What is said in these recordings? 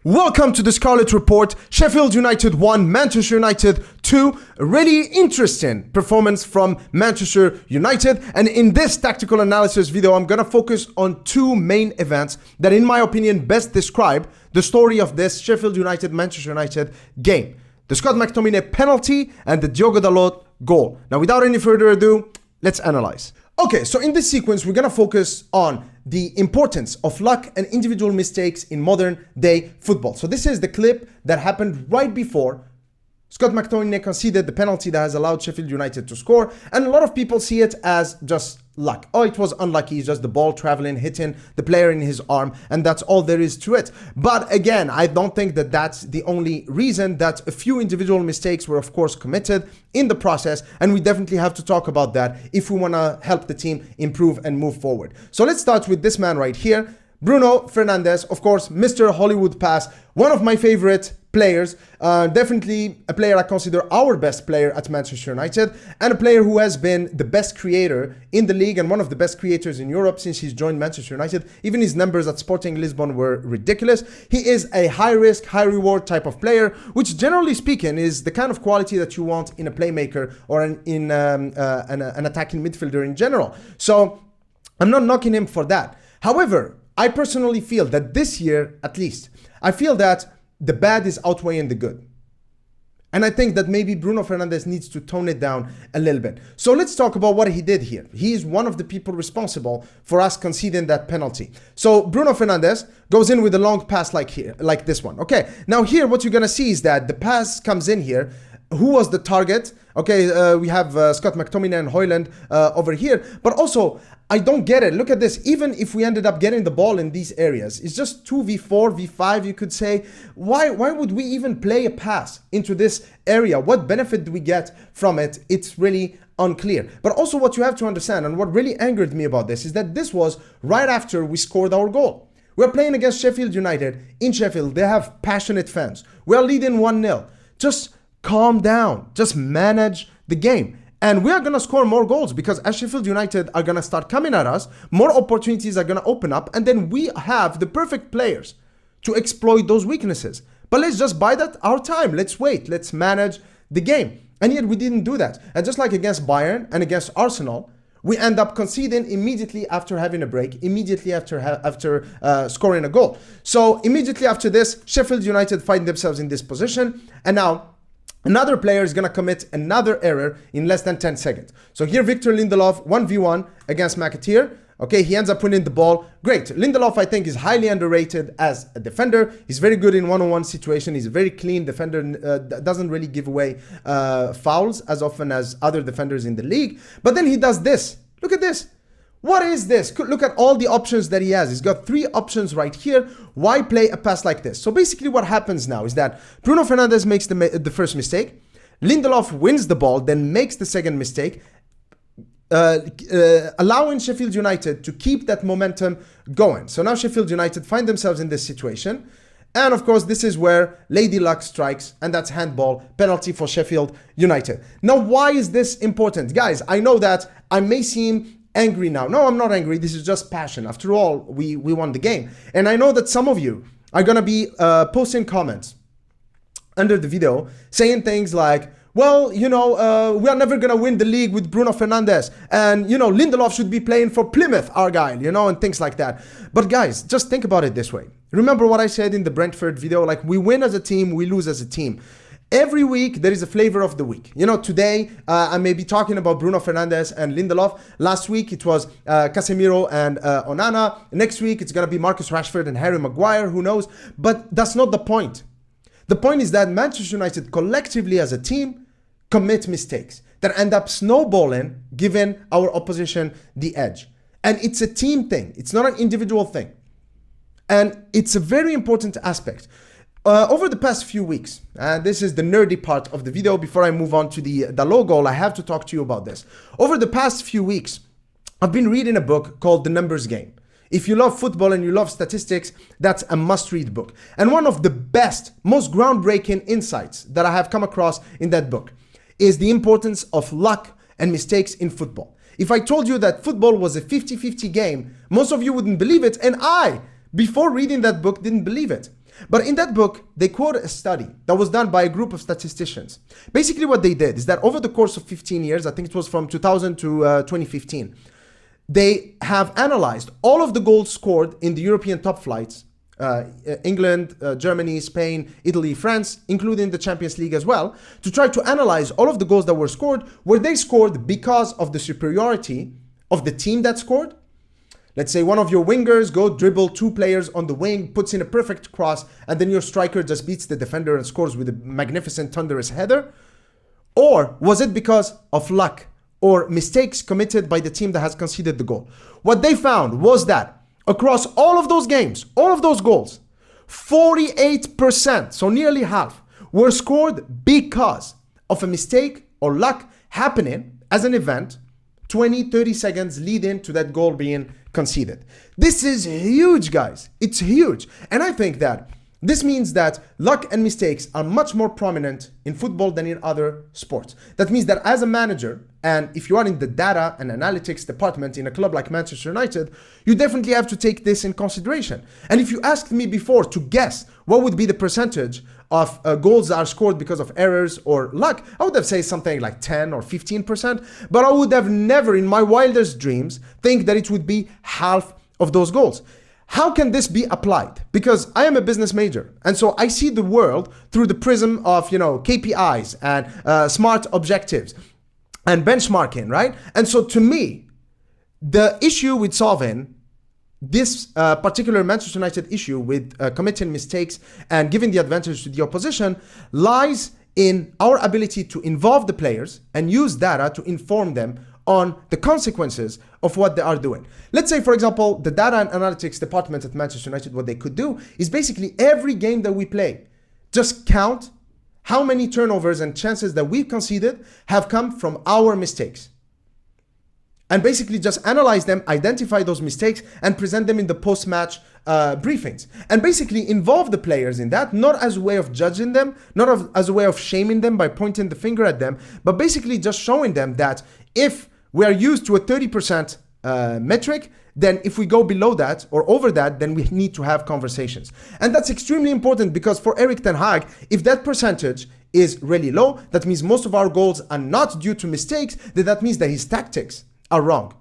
Welcome to the Scarlet Report. Sheffield United 1, Manchester United 2. A really interesting performance from Manchester United. And in this tactical analysis video, I'm going to focus on two main events that, in my opinion, best describe the story of this Sheffield United-Manchester United game. The Scott McTominay penalty and the Diogo Dalot goal. Now, without any further ado, let's analyze. Okay, so in this sequence, we're going to focus on the importance of luck and individual mistakes in modern day football. So this is the clip that happened right before Scott McTominay conceded the penalty that has allowed Sheffield United to score. And a lot of people see it as just luck. Oh, it was unlucky. It's just the ball traveling, hitting the player in his arm. And that's all there is to it. But again, I don't think that that's the only reason. That a few individual mistakes were, of course, committed in the process. And we definitely have to talk about that if we want to help the team improve and move forward. So let's start with this man right here. Bruno Fernandes, of course, Mr. Hollywood Pass, one of my favorite players, definitely a player I consider our best player at Manchester United, and a player who has been the best creator in the league and one of the best creators in Europe since he's joined Manchester United. Even his numbers at Sporting Lisbon were ridiculous. He is a high risk, high reward type of player, which generally speaking is the kind of quality that you want in a playmaker or in an attacking midfielder in general. So I'm not knocking him for that. However, I personally feel that this year, at least, I feel that the bad is outweighing the good. And I think that maybe Bruno Fernandes needs to tone it down a little bit. So let's talk about what he did here. He is one of the people responsible for us conceding that penalty. So Bruno Fernandes goes in with a long pass like this one. Okay, now here what you're going to see is that the pass comes in here. Who was the target? Okay, we have Scott McTominay and Højlund over here. But also, I don't get it. Look at this. Even if we ended up getting the ball in these areas, it's just 2v4, v5, you could say. Why would we even play a pass into this area? What benefit do we get from it? It's really unclear. But also what you have to understand, and what really angered me about this, is that this was right after we scored our goal. We're playing against Sheffield United in Sheffield. They have passionate fans. We're leading 1-0. Just calm down. Just manage the game. And we are going to score more goals because as Sheffield United are going to start coming at us, more opportunities are going to open up. And then we have the perfect players to exploit those weaknesses. But let's just buy that our time. Let's wait. Let's manage the game. And yet we didn't do that. And just like against Bayern and against Arsenal, we end up conceding immediately after having a break, immediately after scoring a goal. So immediately after this, Sheffield United find themselves in this position. And now another player is going to commit another error in less than 10 seconds. So here, Victor Lindelof, 1v1 against Mctominay. Okay, he ends up winning the ball. Great. Lindelof, I think, is highly underrated as a defender. He's very good in one-on-one situation. He's a very clean defender, doesn't really give away fouls as often as other defenders in the league. But then he does this. Look at this. What is this? Look at all the options that he has. He's got 3 options right here. Why play a pass like this? So basically what happens now is that Bruno Fernandes makes the first mistake. Lindelof wins the ball, then makes the second mistake, allowing Sheffield United to keep that momentum going. So now Sheffield United find themselves in this situation. And of course, this is where Lady Luck strikes, and that's handball, penalty for Sheffield United. Now, why is this important? Guys, I know that I may seem angry now. No, I'm not angry. This is just passion. After all, we won the game. And I know that some of you are going to be posting comments under the video saying things like, well, you know, we are never going to win the league with Bruno Fernandes. And, you know, Lindelof should be playing for Plymouth Argyle, you know, and things like that. But guys, just think about it this way. Remember what I said in the Brentford video? Like, we win as a team, we lose as a team. Every week, there is a flavor of the week. You know, today, I may be talking about Bruno Fernandes and Lindelof. Last week, it was Casemiro and Onana. Next week, it's going to be Marcus Rashford and Harry Maguire. Who knows? But that's not the point. The point is that Manchester United collectively as a team commit mistakes that end up snowballing, giving our opposition the edge. And it's a team thing. It's not an individual thing. And it's a very important aspect. Over the past few weeks, and this is the nerdy part of the video before I move on to the Dalot goal, I have to talk to you about this. Over the past few weeks, I've been reading a book called The Numbers Game. If you love football and you love statistics, that's a must-read book. And one of the best, most groundbreaking insights that I have come across in that book is the importance of luck and mistakes in football. If I told you that football was a 50-50 game, most of you wouldn't believe it, and I, before reading that book, didn't believe it. But in that book, they quote a study that was done by a group of statisticians. Basically what they did is that over the course of 15 years, I think it was from 2000 to 2015, they have analyzed all of the goals scored in the European top flights, England, Germany, Spain, Italy, France, including the Champions League as well, to try to analyze all of the goals that were scored. Were they scored because of the superiority of the team that scored? Let's say one of your wingers go dribble two players on the wing, puts in a perfect cross, and then your striker just beats the defender and scores with a magnificent thunderous header? Or was it because of luck or mistakes committed by the team that has conceded the goal? What they found was that across all of those games, all of those goals, 48%, so nearly half, were scored because of a mistake or luck happening as an event 20, 30 seconds lead into that goal being conceded. This is huge, guys. It's huge. And I think that this means that luck and mistakes are much more prominent in football than in other sports. That means that as a manager, and if you are in the data and analytics department in a club like Manchester United, you definitely have to take this in consideration. And if you asked me before to guess what would be the percentage of goals that are scored because of errors or luck, I would have said something like 10 or 15%, but I would have never in my wildest dreams think that it would be half of those goals. How can this be applied? Because I am a business major, and so I see the world through the prism of, KPIs and smart objectives and benchmarking, right? And so to me, the issue with solving this particular Manchester United issue with committing mistakes and giving the advantage to the opposition lies in our ability to involve the players and use data to inform them on the consequences of what they are doing. Let's say, for example, the data and analytics department at Manchester United, what they could do is basically every game that we play, just count how many turnovers and chances that we've conceded have come from our mistakes. And basically just analyze them, identify those mistakes, and present them in the post-match briefings. And basically involve the players in that, not as a way of judging them, as a way of shaming them by pointing the finger at them, but basically just showing them that if we are used to a 30% metric, then if we go below that or over that, then we need to have conversations. And that's extremely important because for Erik ten Hag, if that percentage is really low, that means most of our goals are not due to mistakes, then that means that his tactics are wrong,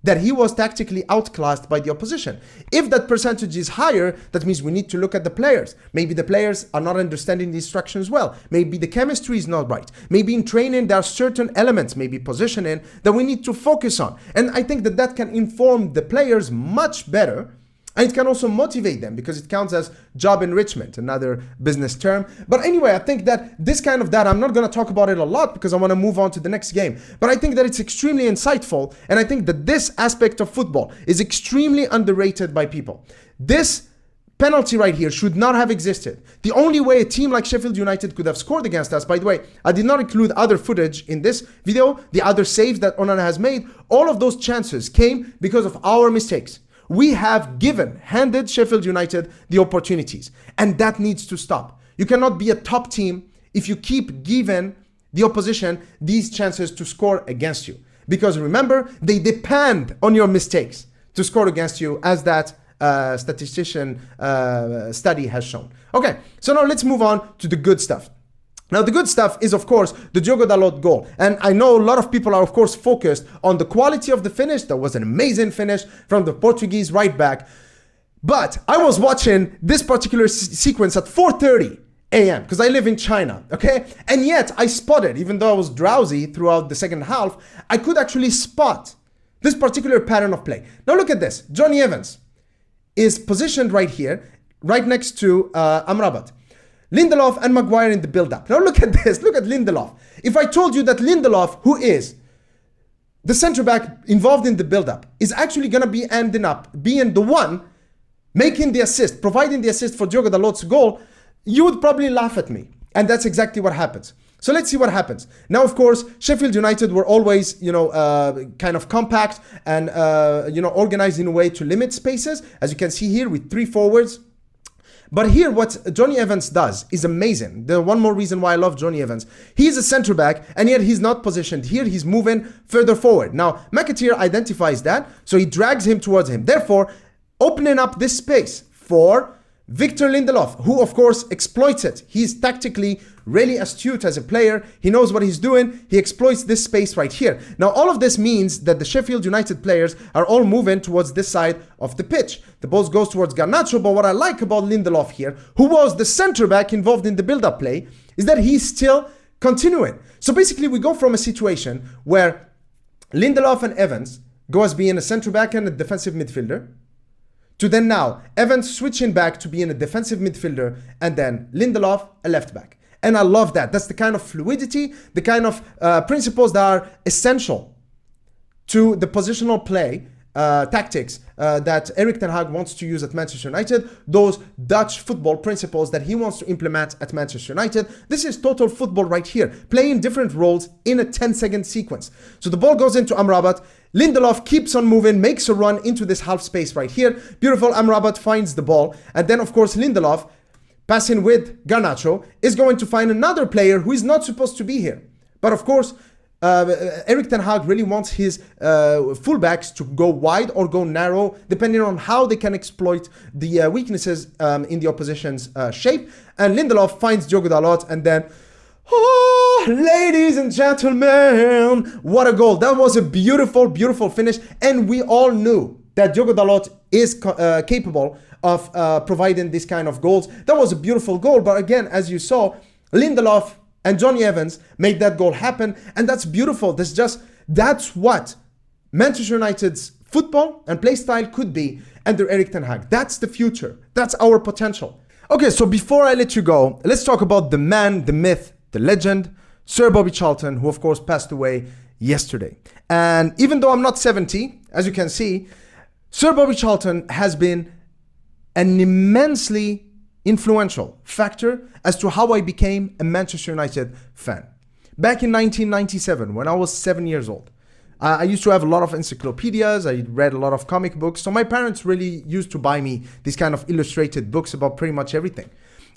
that he was tactically outclassed by the opposition. If that percentage is higher, that means we need to look at the players. Maybe the players are not understanding the instructions well. Maybe the chemistry is not right. Maybe in training there are certain elements, maybe positioning, that we need to focus on. And I think that can inform the players much better. And it can also motivate them because it counts as job enrichment, another business term. But anyway, I think that this kind of data, I'm not going to talk about it a lot because I want to move on to the next game. But I think that it's extremely insightful. And I think that this aspect of football is extremely underrated by people. This penalty right here should not have existed. The only way a team like Sheffield United could have scored against us, by the way, I did not include other footage in this video, the other saves that Onana has made, all of those chances came because of our mistakes. We have handed Sheffield United the opportunities, and that needs to stop. You cannot be a top team if you keep giving the opposition these chances to score against you. Because remember, they depend on your mistakes to score against you, as that statistician study has shown. Okay, so now let's move on to the good stuff. Now, the good stuff is, of course, the Diogo Dalot goal. And I know a lot of people are, of course, focused on the quality of the finish. That was an amazing finish from the Portuguese right back. But I was watching this particular sequence at 4:30 a.m. because I live in China, okay? And yet I spotted, even though I was drowsy throughout the second half, I could actually spot this particular pattern of play. Now look at this. Jonny Evans is positioned right here, right next to Amrabat. Lindelof and Maguire in the build-up. Now look at this. Look at Lindelof. If I told you that Lindelof, who is the centre-back involved in the build-up, is actually going to be ending up being the one making the assist, providing the assist for Diogo Dalot's goal, you would probably laugh at me. And that's exactly what happens. So let's see what happens. Now, of course, Sheffield United were always, kind of compact and, organized in a way to limit spaces, as you can see here with 3 forwards. But here, what Jonny Evans does is amazing. The one more reason why I love Jonny Evans. He's a centre back, and yet he's not positioned here. He's moving further forward. Now, Mctominay identifies that, so he drags him towards him. Therefore, opening up this space for Victor Lindelof, who of course exploits it. He's tactically really astute as a player. He knows what he's doing. He exploits this space right here. Now, all of this means that the Sheffield United players are all moving towards this side of the pitch. The ball goes towards Garnacho, but what I like about Lindelof here, who was the center back involved in the build-up play, is that he's still continuing. So basically, we go from a situation where Lindelof and Evans go as being a center back and a defensive midfielder, to then now Evans switching back to being a defensive midfielder, and then Lindelof a left back. And I love that. That's the kind of fluidity, the kind of principles that are essential to the positional play tactics that Erik ten Hag wants to use at Manchester United, those Dutch football principles that he wants to implement at Manchester United. This is total football right here, playing different roles in a 10-second sequence. So the ball goes into Amrabat. Lindelof keeps on moving, makes a run into this half space right here. Beautiful. Amrabat finds the ball. And then, of course, Lindelof, passing with Garnacho, is going to find another player who is not supposed to be here. But of course, Erik ten Hag really wants his fullbacks to go wide or go narrow, depending on how they can exploit the weaknesses in the opposition's shape. And Lindelof finds Diogo Dalot, and then, oh, ladies and gentlemen, what a goal. That was a beautiful, beautiful finish. And we all knew that Diogo Dalot is capable of providing this kind of goals. That was a beautiful goal. But again, as you saw, Lindelof and Johnny Evans made that goal happen. And that's beautiful. That's what Manchester United's football and play style could be under Erik ten Hag. That's the future. That's our potential. Okay, so before I let you go, let's talk about the man, the myth, the legend, Sir Bobby Charlton, who of course passed away yesterday. And even though I'm not 70, as you can see, Sir Bobby Charlton has been an immensely influential factor as to how I became a Manchester United fan. Back in 1997, when I was 7 years old, I used to have a lot of encyclopedias. I read a lot of comic books. So my parents really used to buy me these kind of illustrated books about pretty much everything.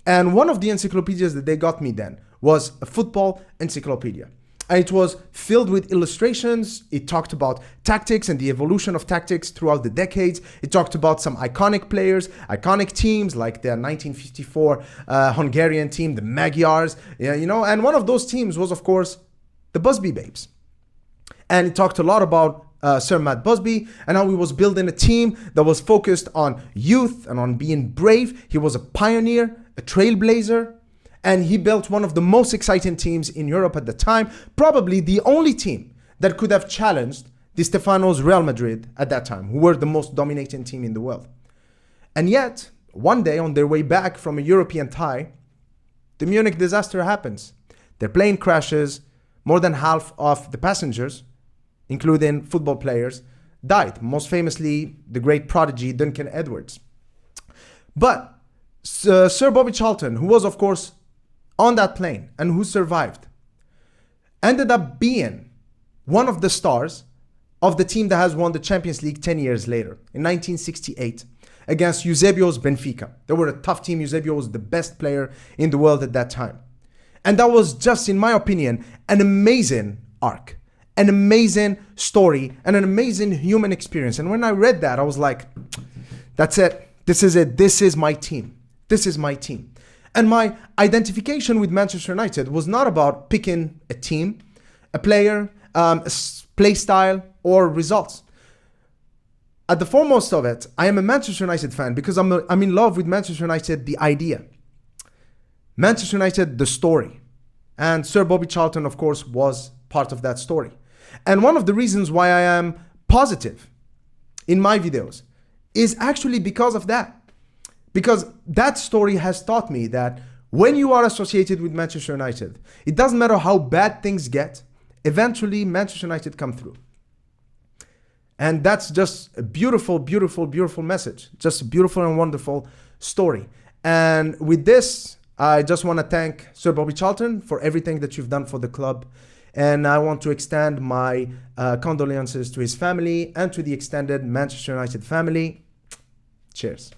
And one of the encyclopedias that they got me then was a football encyclopedia. And it was filled with illustrations. It talked about tactics and the evolution of tactics throughout the decades. It talked about some iconic players, iconic teams like the 1954 Hungarian team, the Magyars, and one of those teams was, of course, the Busby Babes. And it talked a lot about Sir Matt Busby and how he was building a team that was focused on youth and on being brave. He was a pioneer, a trailblazer, and he built one of the most exciting teams in Europe at the time, probably the only team that could have challenged Di Stefano's Real Madrid at that time, who were the most dominating team in the world. And yet, one day on their way back from a European tie, the Munich disaster happens. Their plane crashes. More than half of the passengers, including football players, died. Most famously, the great prodigy Duncan Edwards. But Sir Bobby Charlton, who was, of course, on that plane and who survived, ended up being one of the stars of the team that has won the Champions League 10 years later, in 1968, against Eusebio's Benfica. They were a tough team. Eusebio was the best player in the world at that time. And that was just, in my opinion, an amazing arc, an amazing story, and an amazing human experience. And when I read that, I was like, that's it. This is it. This is my team. This is my team. And my identification with Manchester United was not about picking a team, a player, a play style, or results. At the foremost of it, I am a Manchester United fan because I'm in love with Manchester United, the idea. Manchester United, the story. And Sir Bobby Charlton, of course, was part of that story. And one of the reasons why I am positive in my videos is actually because of that. Because that story has taught me that when you are associated with Manchester United, it doesn't matter how bad things get, eventually Manchester United come through. And that's just a beautiful, beautiful, beautiful message. Just a beautiful and wonderful story. And with this, I just want to thank Sir Bobby Charlton for everything that you've done for the club. And I want to extend my condolences to his family and to the extended Manchester United family. Cheers.